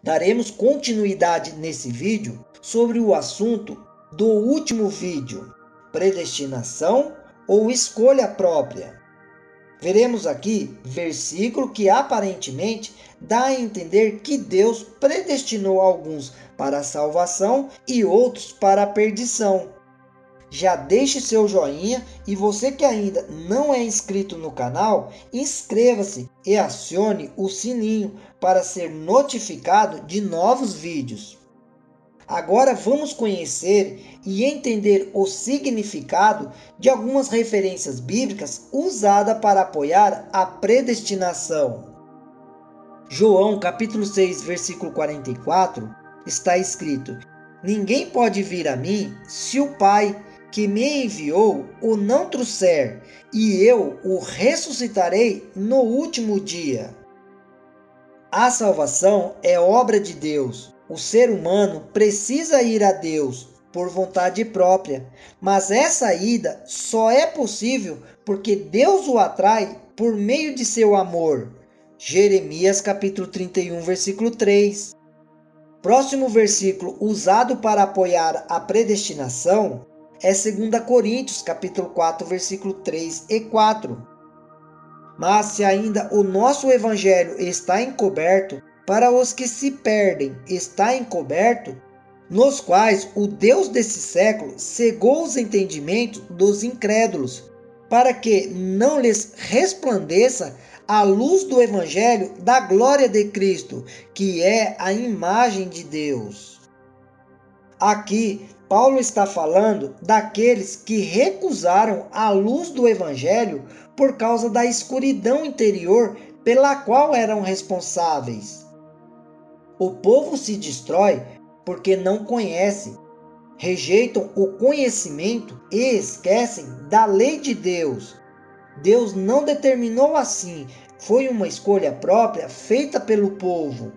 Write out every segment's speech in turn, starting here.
Daremos continuidade nesse vídeo sobre o assunto do último vídeo, predestinação ou escolha própria. Veremos aqui versículo que aparentemente dá a entender que Deus predestinou alguns para a salvação e outros para a perdição. Já deixe seu joinha e você que ainda não é inscrito no canal, inscreva-se e acione o sininho para ser notificado de novos vídeos. Agora vamos conhecer e entender o significado de algumas referências bíblicas usadas para apoiar a predestinação. João capítulo 6, versículo 44, está escrito: Ninguém pode vir a mim se o Pai que me enviou o não trouxer, e eu o ressuscitarei no último dia. A salvação é obra de Deus. O ser humano precisa ir a Deus por vontade própria, mas essa ida só é possível porque Deus o atrai por meio de seu amor. Jeremias capítulo 31, versículo 3. Próximo versículo usado para apoiar a predestinação é 2 Coríntios capítulo 4, versículo 3 e 4. Mas se ainda o nosso evangelho está encoberto, para os que se perdem está encoberto, nos quais o Deus desse século cegou os entendimentos dos incrédulos, para que não lhes resplandeça a luz do evangelho da glória de Cristo, que é a imagem de Deus. Aqui, Paulo está falando daqueles que recusaram a luz do evangelho por causa da escuridão interior pela qual eram responsáveis. O povo se destrói porque não conhece, rejeitam o conhecimento e esquecem da lei de Deus. Deus não determinou assim, foi uma escolha própria feita pelo povo.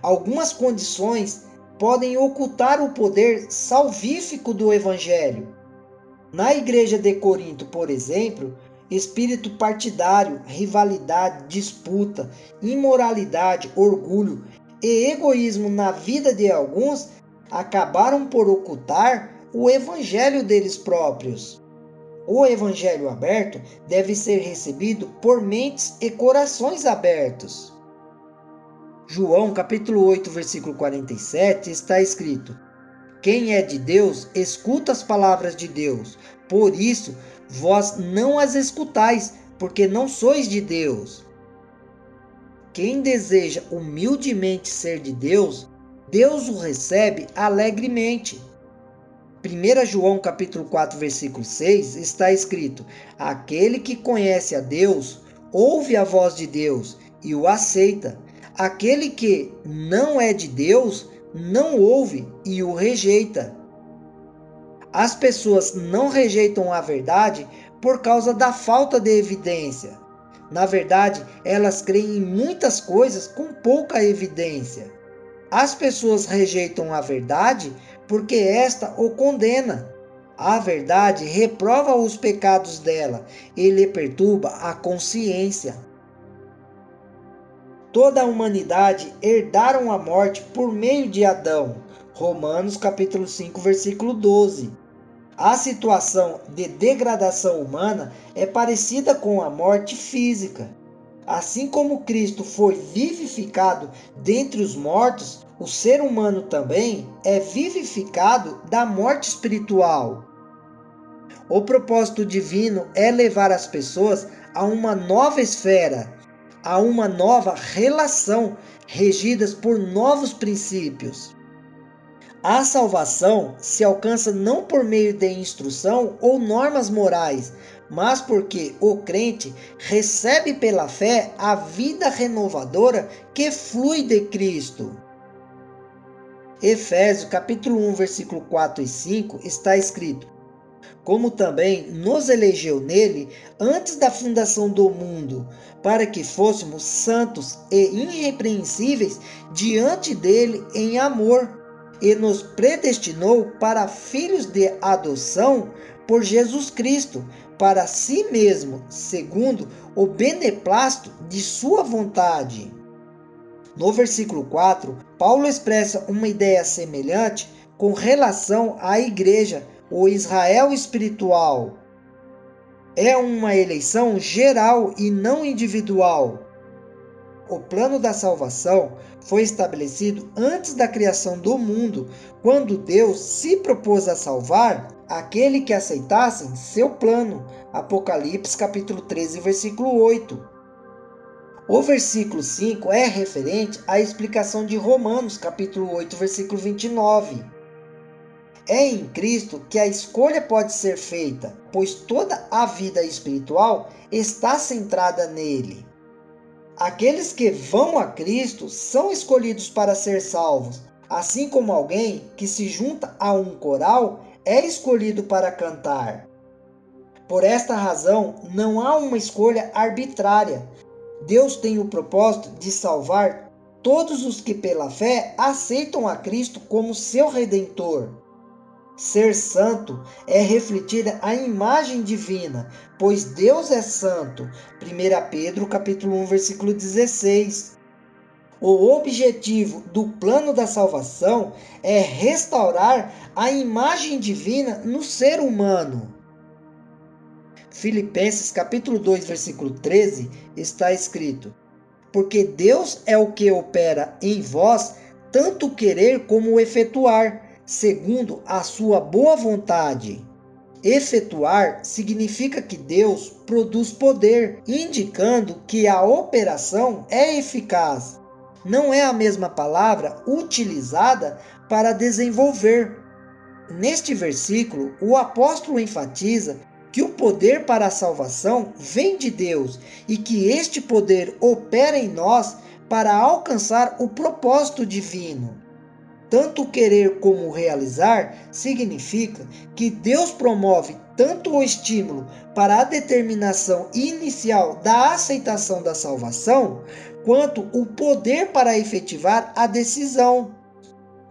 Algumas condições podem ocultar o poder salvífico do Evangelho. Na igreja de Corinto, por exemplo, espírito partidário, rivalidade, disputa, imoralidade, orgulho e egoísmo na vida de alguns acabaram por ocultar o evangelho deles próprios. O evangelho aberto deve ser recebido por mentes e corações abertos. João capítulo 8, versículo 47 está escrito: Quem é de Deus, escuta as palavras de Deus. Por isso, vós não as escutais, porque não sois de Deus. Quem deseja humildemente ser de Deus, Deus o recebe alegremente. 1 João capítulo 4, versículo 6 está escrito: Aquele que conhece a Deus, ouve a voz de Deus e o aceita. Aquele que não é de Deus, não ouve e o rejeita. As pessoas não rejeitam a verdade por causa da falta de evidência. Na verdade, elas creem em muitas coisas com pouca evidência. As pessoas rejeitam a verdade porque esta o condena. A verdade reprova os pecados dela e lhe perturba a consciência. Toda a humanidade herdaram a morte por meio de Adão. Romanos capítulo 5, versículo 12. A situação de degradação humana é parecida com a morte física. Assim como Cristo foi vivificado dentre os mortos, o ser humano também é vivificado da morte espiritual. O propósito divino é levar as pessoas a uma nova esfera, a uma nova relação, regidas por novos princípios. A salvação se alcança não por meio de instrução ou normas morais, mas porque o crente recebe pela fé a vida renovadora que flui de Cristo. Efésios capítulo 1, versículo 4 e 5 está escrito: Como também nos elegeu nele antes da fundação do mundo, para que fôssemos santos e irrepreensíveis diante dele em amor, e nos predestinou para filhos de adoção por Jesus Cristo, para si mesmo, segundo o beneplácito de sua vontade. No versículo 4, Paulo expressa uma ideia semelhante com relação à igreja, o Israel espiritual. É uma eleição geral e não individual. O plano da salvação foi estabelecido antes da criação do mundo, quando Deus se propôs a salvar aquele que aceitassem seu plano. Apocalipse capítulo 13, versículo 8. O versículo 5 é referente à explicação de Romanos capítulo 8, versículo 29. É em Cristo que a escolha pode ser feita, pois toda a vida espiritual está centrada nele. Aqueles que vão a Cristo são escolhidos para ser salvos, assim como alguém que se junta a um coral é escolhido para cantar. Por esta razão, não há uma escolha arbitrária. Deus tem o propósito de salvar todos os que pela fé aceitam a Cristo como seu Redentor. Ser santo é refletir a imagem divina, pois Deus é santo. 1 Pedro capítulo 1, versículo 16. O objetivo do plano da salvação é restaurar a imagem divina no ser humano. Filipenses capítulo 2, versículo 13 está escrito: porque Deus é o que opera em vós, tanto o querer como o efetuar, segundo a sua boa vontade. Efetuar significa que Deus produz poder, indicando que a operação é eficaz. Não é a mesma palavra utilizada para desenvolver. Neste versículo, o apóstolo enfatiza que o poder para a salvação vem de Deus e que este poder opera em nós para alcançar o propósito divino. Tanto querer como realizar significa que Deus promove tanto o estímulo para a determinação inicial da aceitação da salvação, quanto o poder para efetivar a decisão.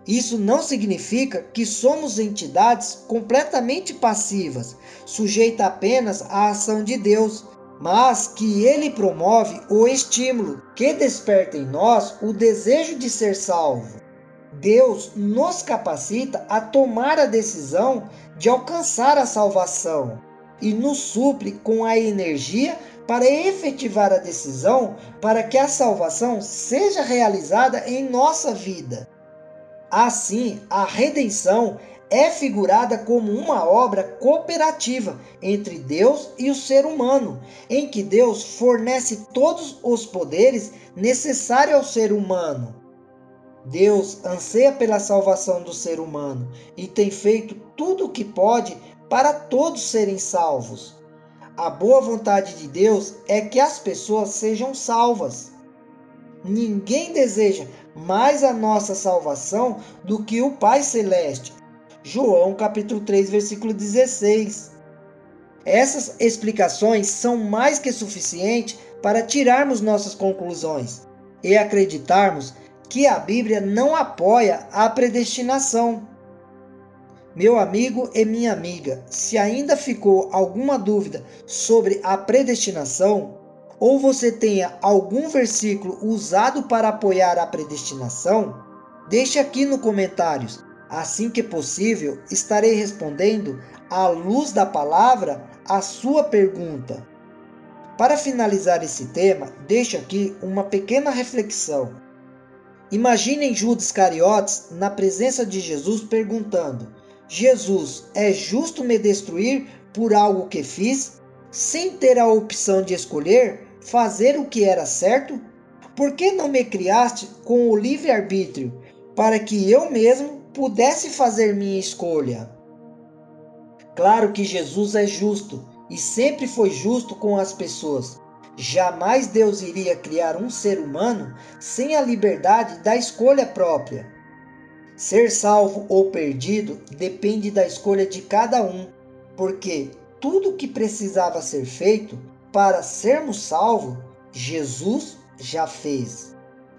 Isso não significa que somos entidades completamente passivas, sujeitas apenas à ação de Deus, mas que Ele promove o estímulo que desperta em nós o desejo de ser salvo. Deus nos capacita a tomar a decisão de alcançar a salvação e nos supre com a energia para efetivar a decisão para que a salvação seja realizada em nossa vida. Assim, a redenção é figurada como uma obra cooperativa entre Deus e o ser humano, em que Deus fornece todos os poderes necessários ao ser humano. Deus anseia pela salvação do ser humano e tem feito tudo o que pode para todos serem salvos. A boa vontade de Deus é que as pessoas sejam salvas. Ninguém deseja mais a nossa salvação do que o Pai Celeste. João capítulo 3, versículo 16. Essas explicações são mais que suficientes para tirarmos nossas conclusões e acreditarmos que a Bíblia não apoia a predestinação. Meu amigo e minha amiga, se ainda ficou alguma dúvida sobre a predestinação, ou você tenha algum versículo usado para apoiar a predestinação, deixe aqui nos comentários. Assim que possível, estarei respondendo, à luz da palavra, a sua pergunta. Para finalizar esse tema, deixo aqui uma pequena reflexão. Imaginem Judas Iscariotes na presença de Jesus perguntando: Jesus, é justo me destruir por algo que fiz? Sem ter a opção de escolher fazer o que era certo? Por que não me criaste com o livre-arbítrio, para que eu mesmo pudesse fazer minha escolha? Claro que Jesus é justo e sempre foi justo com as pessoas. Jamais Deus iria criar um ser humano sem a liberdade da escolha própria. Ser salvo ou perdido depende da escolha de cada um, porque tudo o que precisava ser feito para sermos salvos, Jesus já fez.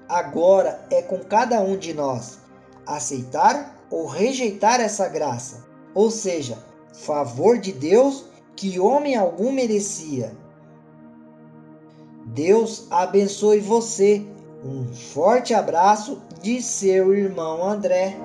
Agora é com cada um de nós aceitar ou rejeitar essa graça, ou seja, favor de Deus que homem algum merecia. Deus abençoe você, Um forte abraço de seu irmão André.